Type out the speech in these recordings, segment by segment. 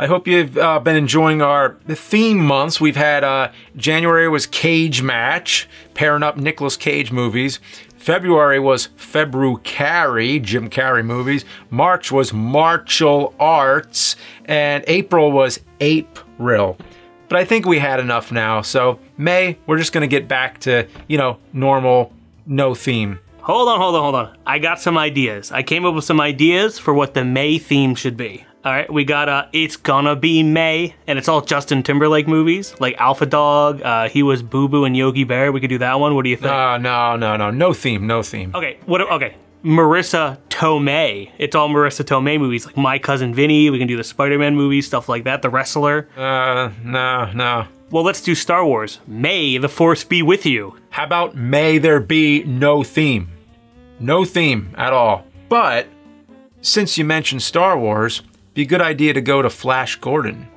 I hope you've been enjoying our theme months. We've had January was Cage Match, pairing up Nicolas Cage movies. February was February, Jim Carrey movies. March was martial arts. And April was April. But I think we had enough now. So May, we're just going to get back to, you know, normal, no theme. Hold on. I got some ideas. I came up with some ideas for what the May theme should be. All right, we got It's Gonna Be May, and it's all Justin Timberlake movies, like Alpha Dog, he was Boo Boo and Yogi Bear. We could do that one. What do you think? No theme. Okay, okay. Marisa Tomei. It's all Marisa Tomei movies, like My Cousin Vinny. We can do the Spider-Man movies, stuff like that. The Wrestler. No. Well, let's do Star Wars. May the Force be with you. How about May there be no theme? No theme at all. But since you mentioned Star Wars, it'd be a good idea to go to Flash Gordon,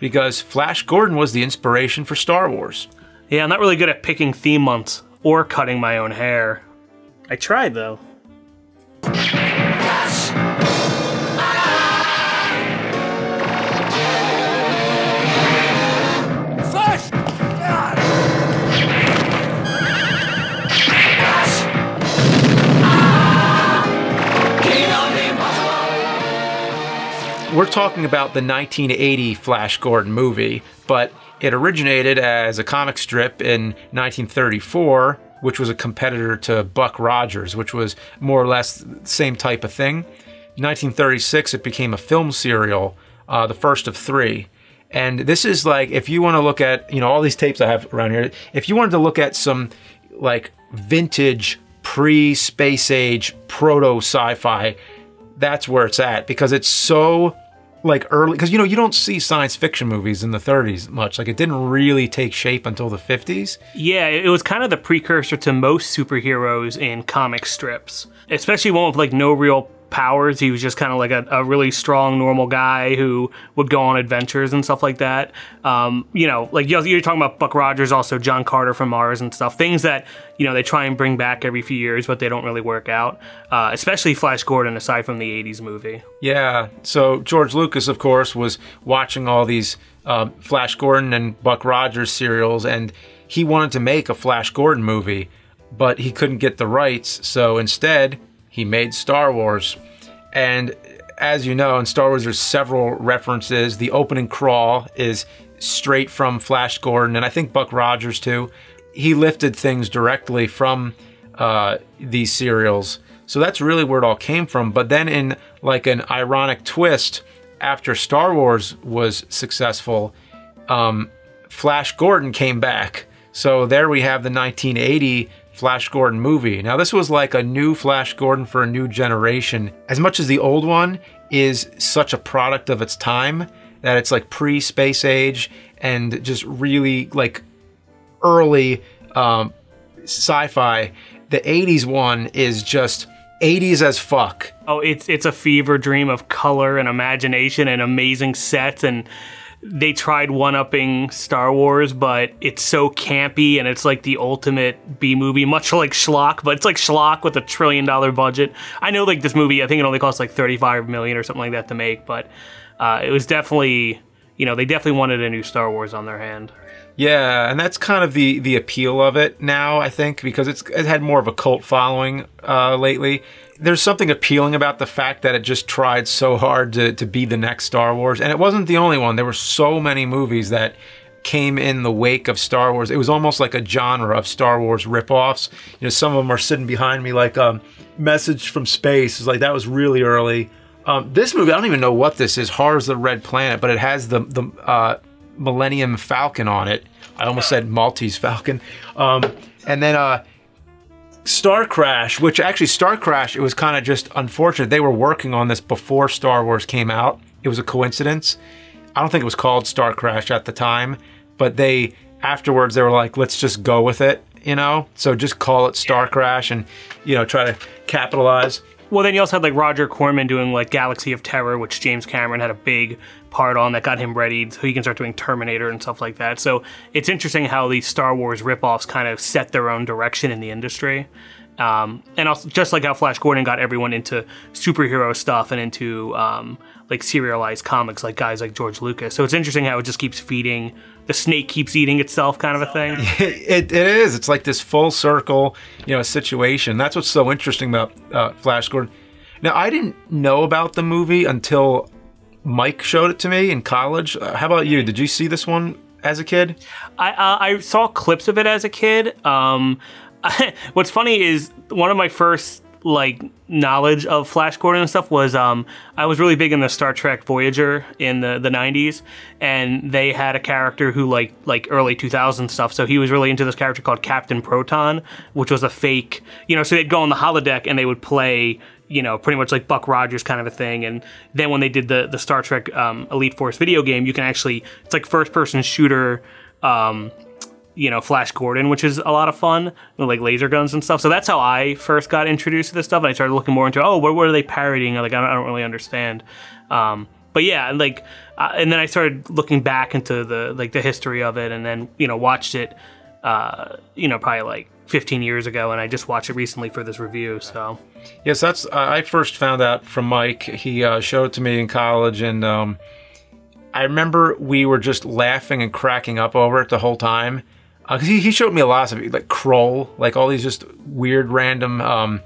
because Flash Gordon was the inspiration for Star Wars. Yeah, I'm not really good at picking theme months or cutting my own hair. I tried though. We're talking about the 1980 Flash Gordon movie, but it originated as a comic strip in 1934, which was a competitor to Buck Rogers, which was more or less the same type of thing. In 1936, it became a film serial, the first of 3. And this is like, if you want to look at, you know, all these tapes I have around here, if you wanted to look at some like vintage, pre-space age, proto-sci-fi, that's where it's at, because it's so like early, because you know, you don't see science fiction movies in the 30s much. Like, it didn't really take shape until the 50s. Yeah, it was kind of the precursor to most superheroes in comic strips, especially one with like no real powers. He was just kind of like a really strong, normal guy who would go on adventures and stuff like that. You know, like you're talking about Buck Rogers, also John Carter from Mars and stuff. Things that, you know, they try and bring back every few years, but they don't really work out. Especially Flash Gordon, aside from the 80s movie. Yeah. So George Lucas, of course, was watching all these Flash Gordon and Buck Rogers serials, and he wanted to make a Flash Gordon movie, but he couldn't get the rights. So instead, he made Star Wars. And as you know, in Star Wars, there's several references. The opening crawl is straight from Flash Gordon, and I think Buck Rogers too. He lifted things directly from these serials. So that's really where it all came from. But then in like an ironic twist, after Star Wars was successful, Flash Gordon came back. So there we have the 1980 Flash Gordon movie. Now, this was like a new Flash Gordon for a new generation. As much as the old one is such a product of its time, that it's like pre-space age and just really like early sci-fi, the 80s one is just 80s as fuck. Oh, it's a fever dream of color and imagination and amazing sets, and they tried one-upping Star Wars, but it's so campy and it's like the ultimate B-movie, much like Schlock, but it's like Schlock with $1 trillion budget. I know, like, this movie, I think it only cost like $35 million or something like that to make, but it was definitely, you know, they definitely wanted a new Star Wars on their hand. Yeah, and that's kind of the appeal of it now, I think, because it had more of a cult following lately. There's something appealing about the fact that it just tried so hard to be the next Star Wars. And it wasn't the only one. There were so many movies that came in the wake of Star Wars. It was almost like a genre of Star Wars ripoffs. You know, some of them are sitting behind me, like Message from Space. It's like, that was really early. This movie, I don't even know what this is, Horrors of the Red Planet, but it has the Millennium Falcon on it. I almost said Maltese Falcon. And then Star Crash, which actually Star Crash, it was kind of just unfortunate. They were working on this before Star Wars came out. It was a coincidence. I don't think it was called Star Crash at the time, but afterwards they were like, let's just go with it, you know? So just call it Star Crash and, you know, try to capitalize. Well, then you also had like Roger Corman doing like Galaxy of Terror, which James Cameron had a big part on that got him ready so he can start doing Terminator and stuff like that. So it's interesting how these Star Wars ripoffs kind of set their own direction in the industry. And also, just like how Flash Gordon got everyone into superhero stuff and into like serialized comics, like guys like George Lucas. So it's interesting how it just keeps feeding, the snake keeps eating itself kind of a thing. It is. It's like this full circle, situation. That's what's so interesting about Flash Gordon. Now, I didn't know about the movie until Mike showed it to me in college. How about you? Did you see this one as a kid? I saw clips of it as a kid. What's funny is one of my first knowledge of Flash Gordon and stuff was I was really big in the Star Trek Voyager in the 90s, and they had a character who like early 2000 stuff, so he was really into this character called Captain Proton, which was a fake, so they'd go on the holodeck and they would play pretty much like Buck Rogers kind of a thing. And then when they did the Star Trek Elite Force video game, you can actually, it's like first person shooter Flash Gordon, which is a lot of fun with like laser guns and stuff. So that's how I first got introduced to this stuff. And I started looking more into, what are they parodying? Like, I don't really understand. But yeah, and then I started looking back into the history of it, and then, watched it, probably like 15 years ago. And I just watched it recently for this review. So yes, that's, I first found out from Mike. He showed it to me in college, and I remember we were just laughing and cracking up over it the whole time. He showed me a lot of it, like Kroll, like all these just weird random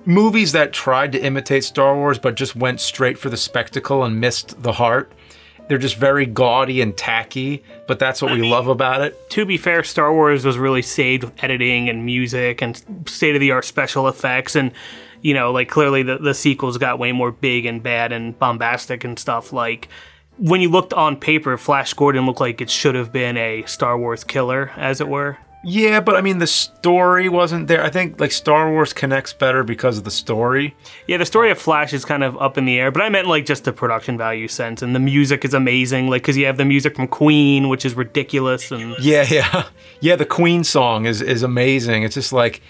movies that tried to imitate Star Wars but just went straight for the spectacle and missed the heart. They're just very gaudy and tacky, but that's what we love about it. To be fair, Star Wars was really saved with editing and music and state-of-the-art special effects, and clearly the sequels got way more big and bad and bombastic and stuff. Like, when you looked on paper, Flash Gordon looked like it should have been a Star Wars killer, as it were. Yeah, but I mean, the story wasn't there. I think like Star Wars connects better because of the story. Yeah, the story of Flash is kind of up in the air, but I meant like just the production value sense, and the music is amazing. Like, because you have the music from Queen, which is ridiculous, and yeah. The Queen song is amazing. It's just like,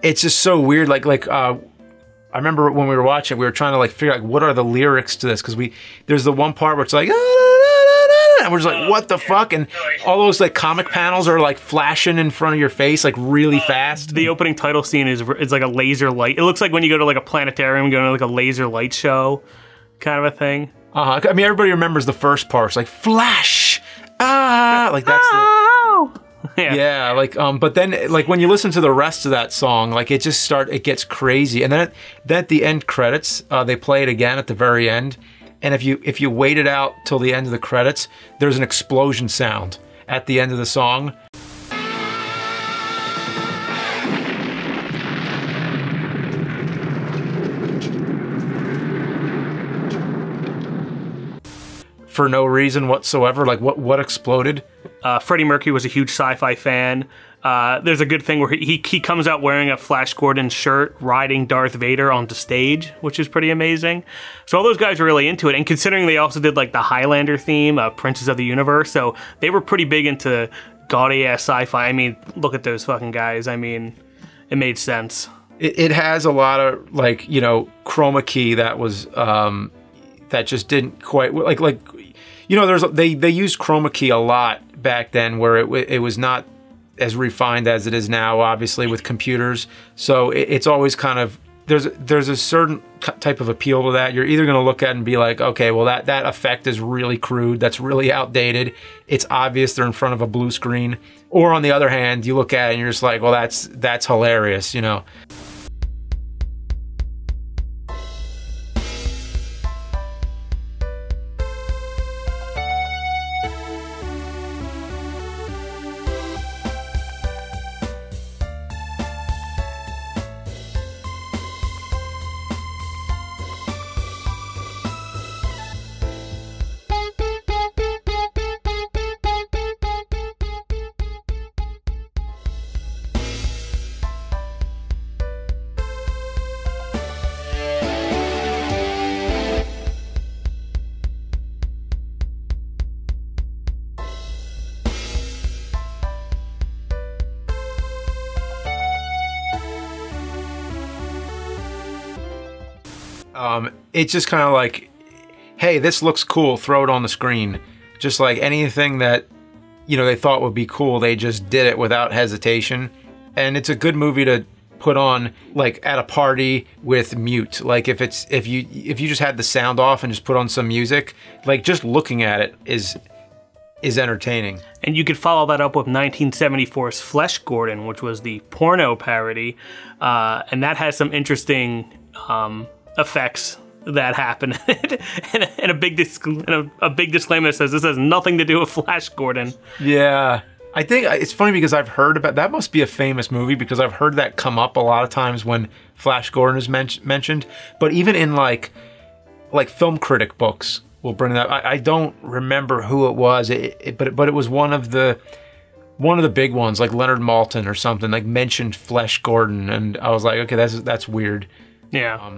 it's just so weird. I remember when we were watching, we were trying to like figure out what are the lyrics to this, because there's the one part where it's like, and we're just like, what the fuck? And all those like comic panels are like flashing in front of your face like really fast. The opening title scene is like a laser light. It looks like when you go to like a planetarium, going to like a laser light show kind of a thing. I mean, everybody remembers the first part. It's like Flash, like that's the... Yeah, but then like when you listen to the rest of that song, like it gets crazy, and then at the end credits, they play it again at the very end, and if you wait it out till the end of the credits, there's an explosion sound at the end of the song. For no reason whatsoever. Like what exploded? Freddie Mercury was a huge sci-fi fan. There's a good thing where he comes out wearing a Flash Gordon shirt, riding Darth Vader onto stage, which is pretty amazing. So all those guys were really into it, and considering they also did like the Highlander theme, Princes of the Universe, so they were pretty big into gaudy-ass sci-fi. I mean, look at those fucking guys. I mean, it made sense. It has a lot of like, chroma key that was that just didn't quite they used chroma key a lot back then, where it was not as refined as it is now, obviously, with computers. So it's always kind of, there's a certain type of appeal to that. You're either going to look at it and be like, okay, well that effect is really crude, that's really outdated, it's obvious they're in front of a blue screen. Or on the other hand, you look at it and you're just like, well, that's hilarious, It's just kind of like, hey, this looks cool, throw it on the screen. Just like anything that, they thought would be cool, they just did it without hesitation. And it's a good movie to put on like at a party with mute. Like if you just had the sound off and just put on some music, like just looking at it is entertaining. And you could follow that up with 1974's Flesh Gordon, which was the porno parody, and that has some interesting effects that happen. and a big disclaimer that says this has nothing to do with Flash Gordon. Yeah. I think it's funny because I've heard about that. Must be a famous movie because I've heard that come up a lot of times when Flash Gordon is mentioned. But even in like film critic books, we'll bring that. I don't remember who it was, but it was one of the big ones, like Leonard Maltin or something, like mentioned Flash Gordon, and I was like, okay, that's weird. Yeah.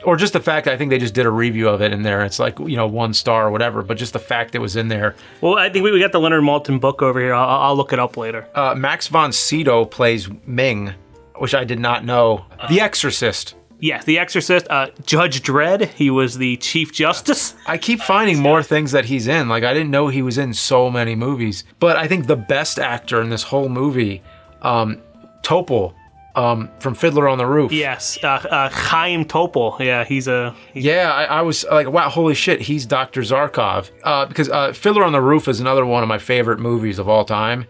Or just the fact that I think they just did a review of it in there. It's like, 1 star or whatever, but just the fact it was in there. Well, I think we got the Leonard Maltin book over here. I'll look it up later. Max von Sydow plays Ming, which I did not know. The Exorcist. Yes, The Exorcist. Judge Dredd, he was the Chief Justice. I keep finding more things that he's in. Like, I didn't know he was in so many movies. But I think the best actor in this whole movie, Topol. From Fiddler on the Roof. Yes, Chaim Topol. Yeah, Yeah, I was like, wow, holy shit, he's Dr. Zarkov. Because Fiddler on the Roof is another one of my favorite movies of all time.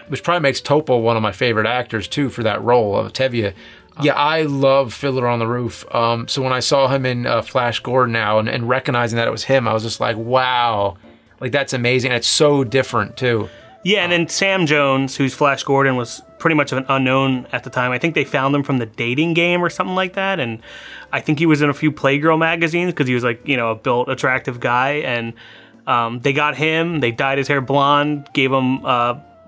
Which probably makes Topol one of my favorite actors, too, for that role of Tevye. Yeah, I love Fiddler on the Roof. So when I saw him in Flash Gordon now and recognizing that it was him, I was just like, wow. Like, that's amazing. And it's so different, too. Yeah, and then Sam Jones, who's Flash Gordon, was pretty much of an unknown at the time. I think they found him from The Dating Game or something like that, and I think he was in a few Playgirl magazines because he was like, a built, attractive guy, and they got him, they dyed his hair blonde, gave him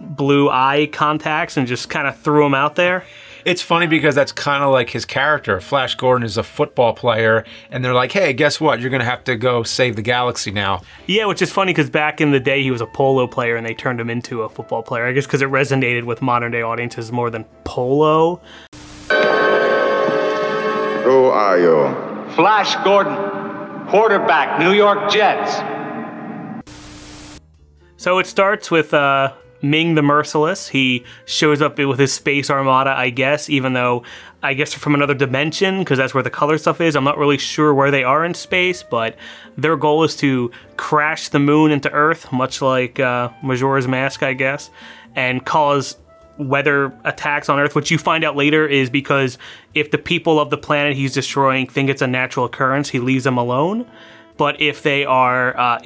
blue eye contacts, and just kind of threw him out there. It's funny because that's kind of like his character. Flash Gordon is a football player, and they're like, hey, guess what? You're going to have to go save the galaxy now. Yeah, which is funny because back in the day, he was a polo player, and they turned him into a football player. I guess because it resonated with modern-day audiences more than polo. Who are you? Flash Gordon, quarterback, New York Jets. So it starts with Ming the Merciless. He shows up with his space armada, I guess, even though I guess they're from another dimension because that's where the color stuff is. I'm not really sure where they are in space, but their goal is to crash the moon into Earth, much like Majora's Mask, I guess, and cause weather attacks on Earth, which you find out later is because if the people of the planet he's destroying think it's a natural occurrence, he leaves them alone. But if they are,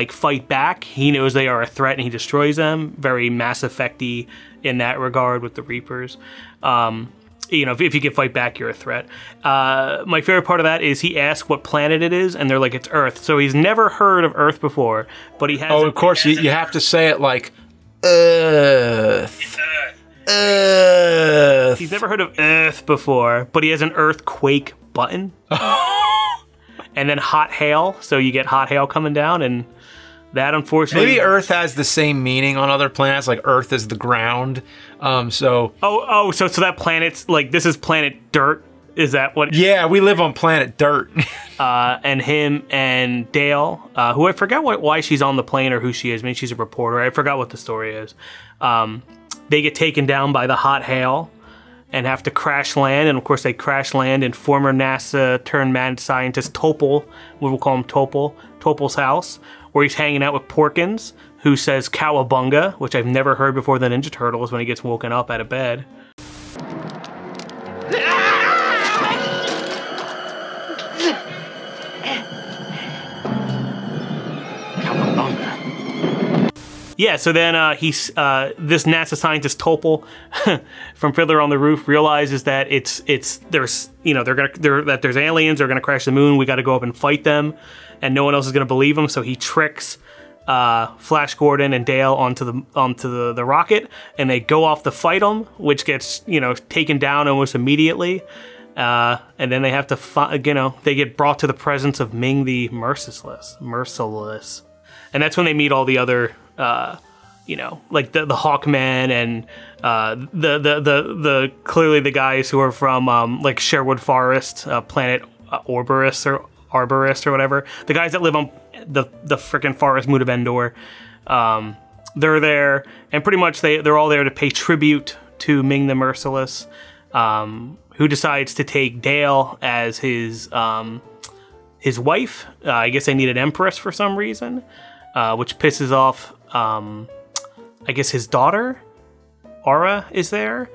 fight back, he knows they are a threat and he destroys them. Very Mass Effect-y in that regard with the Reapers. If you can fight back, you're a threat. My favorite part of that is he asks what planet it is, and they're like, it's Earth. So he's never heard of Earth before, but he has... Oh, of course, you have to say it like, Earth. Earth. He's never heard of Earth before, but he has an earthquake button. And then hot hail, so you get hot hail coming down, and that unfortunately... Maybe Earth has the same meaning on other planets, like Earth is the ground, so... So that planet's, like, this is planet Dirt? Is that what... Yeah, we live on planet Dirt. And him and Dale, who I forgot why she's on the plane or who she is. Maybe she's a reporter. I forgot what the story is. They get taken down by the hot hail and have to crash land, and of course they crash land in former NASA turned mad scientist Topol, we'll call him Topol's house, where he's hanging out with Porkins, who says cowabunga, which I've never heard before the Ninja Turtles when he gets woken up out of bed. Yeah, so then this NASA scientist Topol from Fiddler on the Roof realizes that there's aliens, they're gonna crash the moon, we gotta go up and fight them, and no one else is gonna believe him, so he tricks Flash Gordon and Dale onto the rocket, and they go off to fight them, which gets taken down almost immediately, and then they have to they get brought to the presence of Ming the Merciless, and that's when they meet all the other. Like the Hawkmen and the clearly the guys who are from like Sherwood Forest, planet Arborist or whatever. The guys that live on the frickin' forest Mudabendor. They're there, and pretty much they're all there to pay tribute to Ming the Merciless. who decides to take Dale as his wife. I guess they need an empress for some reason, which pisses off, I guess, his daughter. Aura is there,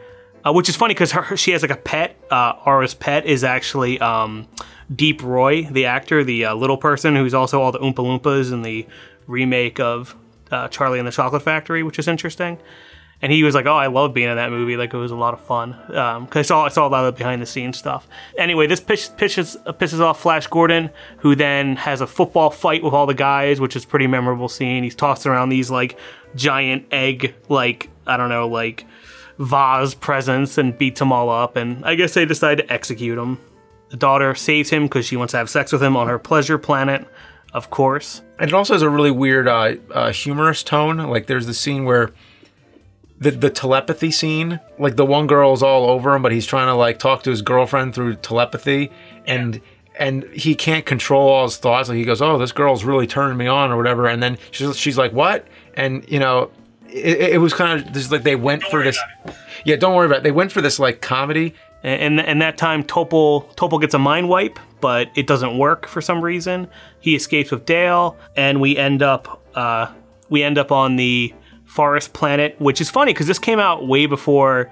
which is funny because she has like a pet. Aura's pet is actually Deep Roy, the actor, the little person who's also all the Oompa Loompas in the remake of Charlie and the Chocolate Factory, which is interesting. And he was like, "Oh, I love being in that movie. Like, it was a lot of fun." Because I saw a lot of the behind-the-scenes stuff. Anyway, this pisses off Flash Gordon, who then has a football fight with all the guys, which is a pretty memorable scene. He's tossing around these like giant egg, like I don't know, like vase presents, and beats them all up. And I guess they decide to execute him. The daughter saves him because she wants to have sex with him on her pleasure planet, of course. And it also has a really weird humorous tone. Like there's the scene where the telepathy scene, like the one girl's all over him, but he's trying to like talk to his girlfriend through telepathy, and he can't control all his thoughts. Like he goes, "Oh, this girl's really turning me on," or whatever, and then she's like, "What?" And you know, it was kind of just like they went for this. Yeah, don't worry about it. They went for this like comedy. And that time, Topol gets a mind wipe, but it doesn't work for some reason. He escapes with Dale, and we end up on the forest planet, which is funny because this came out way before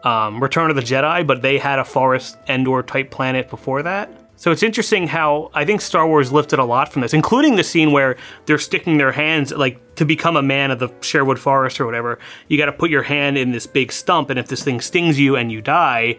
Return of the Jedi, but they had a forest Endor type planet before that. So it's interesting how I think Star Wars lifted a lot from this, including the scene where they're sticking their hands, like to become a man of the Sherwood Forest or whatever, you got to put your hand in this big stump, and if this thing stings you and you die,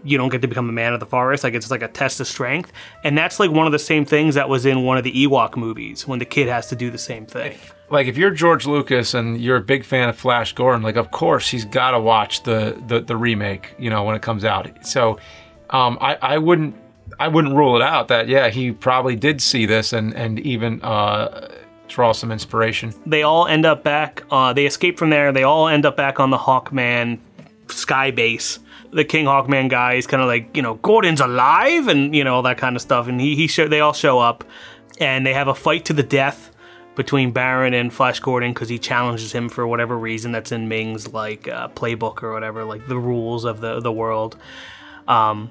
you don't get to become a man of the forest. Like it's like a test of strength. And that's like one of the same things that was in one of the Ewok movies when the kid has to do the same thing. Like if you're George Lucas and you're a big fan of Flash Gordon, like of course he's got to watch the remake, you know, when it comes out. So I wouldn't rule it out that yeah, he probably did see this and even draw some inspiration. They all end up back, they escape from there, they all end up back on the Hawkman sky base. The King Hawkman guy is kind of like, you know, Gordon's alive, and you know, that kind of stuff. And they all show up, and they have a fight to the death between Baron and Flash Gordon because he challenges him for whatever reason that's in Ming's like playbook or whatever, like the rules of the world. And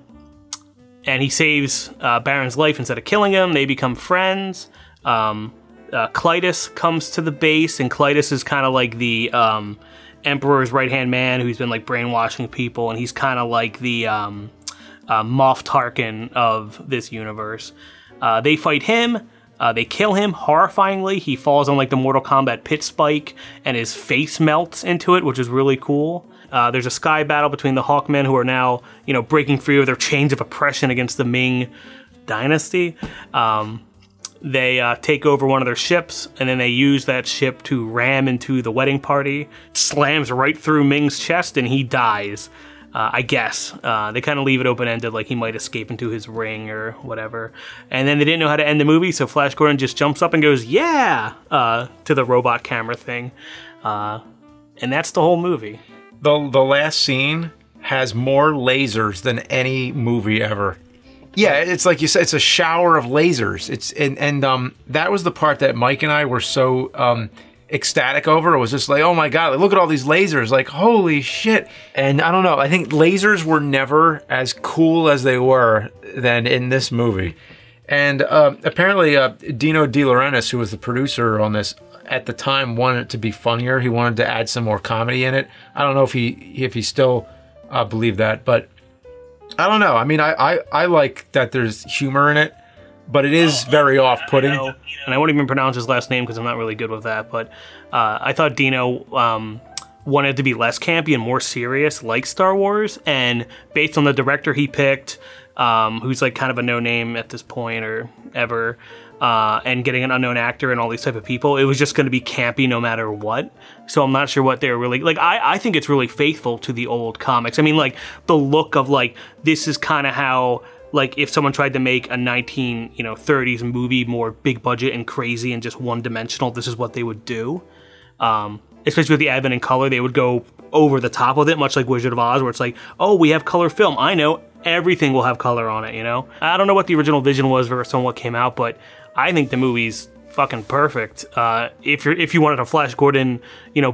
he saves Baron's life instead of killing him. They become friends. Klytus comes to the base, and Klytus is kind of like the Emperor's right-hand man who's been like brainwashing people, and he's kind of like the Moff Tarkin of this universe. They fight him. They kill him horrifyingly. He falls on like the Mortal Kombat pit spike, and his face melts into it, which is really cool. There's a sky battle between the Hawkmen, who are now, you know, breaking free of their chains of oppression against the Ming dynasty. They take over one of their ships, and then they use that ship to ram into the wedding party. Slams right through Ming's chest, and he dies, I guess. They kind of leave it open-ended, like he might escape into his ring or whatever. And then they didn't know how to end the movie, so Flash Gordon just jumps up and goes, "Yeah!" To the robot camera thing. And that's the whole movie. The last scene has more lasers than any movie ever. Yeah, it's like you said, it's a shower of lasers. That was the part that Mike and I were so ecstatic over. It was just like, oh my God, look at all these lasers, like holy shit. And I don't know, I think lasers were never as cool as they were than in this movie. And apparently Dino De Laurentiis, who was the producer on this, at the time wanted it to be funnier. He wanted to add some more comedy in it. I don't know if he still believed that, but I don't know. I mean, I like that there's humor in it, but it is very off-putting. And I won't even pronounce his last name because I'm not really good with that, but I thought Dino wanted to be less campy and more serious, like Star Wars, and based on the director he picked, who's like kind of a no-name at this point or ever, and getting an unknown actor and all these type of people, it was just going to be campy no matter what. So I'm not sure what they're really like. I think it's really faithful to the old comics. I mean, like the look of like, this is kind of how, like if someone tried to make a 1930s movie more big budget and crazy and just one dimensional, this is what they would do. Especially with the advent in color, they would go over the top of it, much like Wizard of Oz, where it's like, oh, we have color film. I know everything will have color on it, you know? I don't know what the original vision was versus on what came out, but I think the movie's fucking perfect. If you wanted a Flash Gordon,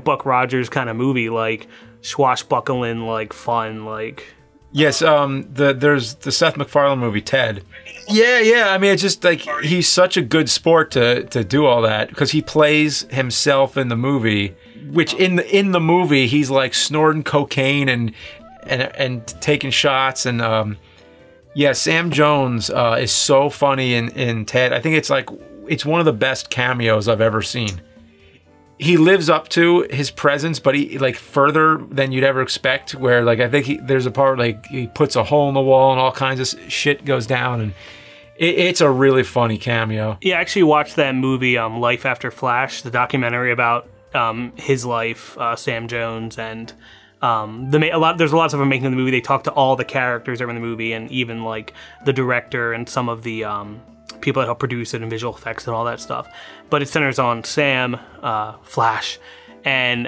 Buck Rogers kind of movie, like swashbuckling, like fun, like Yes, there's the Seth MacFarlane movie Ted. Yeah. I mean, it's just like he's such a good sport to do all that because he plays himself in the movie. Which in the movie he's like snorting cocaine and taking shots and yeah, Sam Jones is so funny in Ted. I think it's one of the best cameos I've ever seen. He lives up to his presence, but he like further than you'd ever expect. Where like I think there's a part like he puts a hole in the wall and all kinds of shit goes down, and it's a really funny cameo. Yeah, I actually watched that movie, Life After Flash, the documentary about his life, Sam Jones, and there's a lot of stuff I'm making in the movie. They talk to all the characters that are in the movie, and even like the director and some of the people that help produce it and visual effects and all that stuff. But it centers on Sam, Flash, and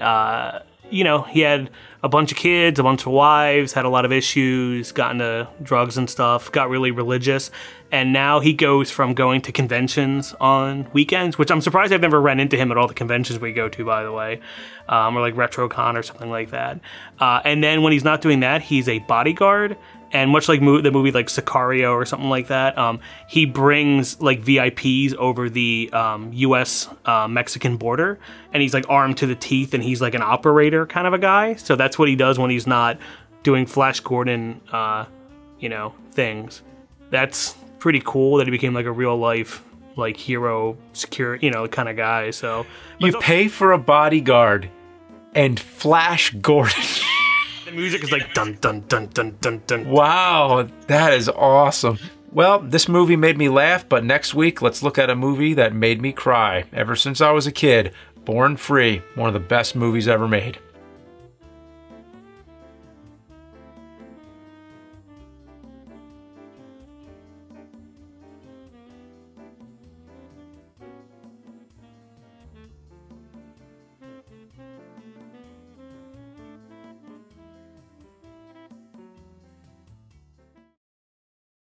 you know, he had a bunch of kids, a bunch of wives, had a lot of issues, got into drugs and stuff, got really religious, and now he goes from going to conventions on weekends, which I'm surprised I've never run into him at all the conventions we go to, by the way, or like RetroCon or something like that. And then when he's not doing that, he's a bodyguard. And much like the movie like Sicario or something like that, he brings like VIPs over the U.S.-Mexican border, and he's like armed to the teeth, and he's like an operator kind of a guy. So that's what he does when he's not doing Flash Gordon, you know, things. That's pretty cool that he became like a real life like hero, secure, you know, kind of guy. So you pay for a bodyguard and Flash Gordon. Music is like dun dun dun dun dun dun. Wow, that is awesome. Well, this movie made me laugh, but next week let's look at a movie that made me cry. Ever since I was a kid, Born Free, one of the best movies ever made.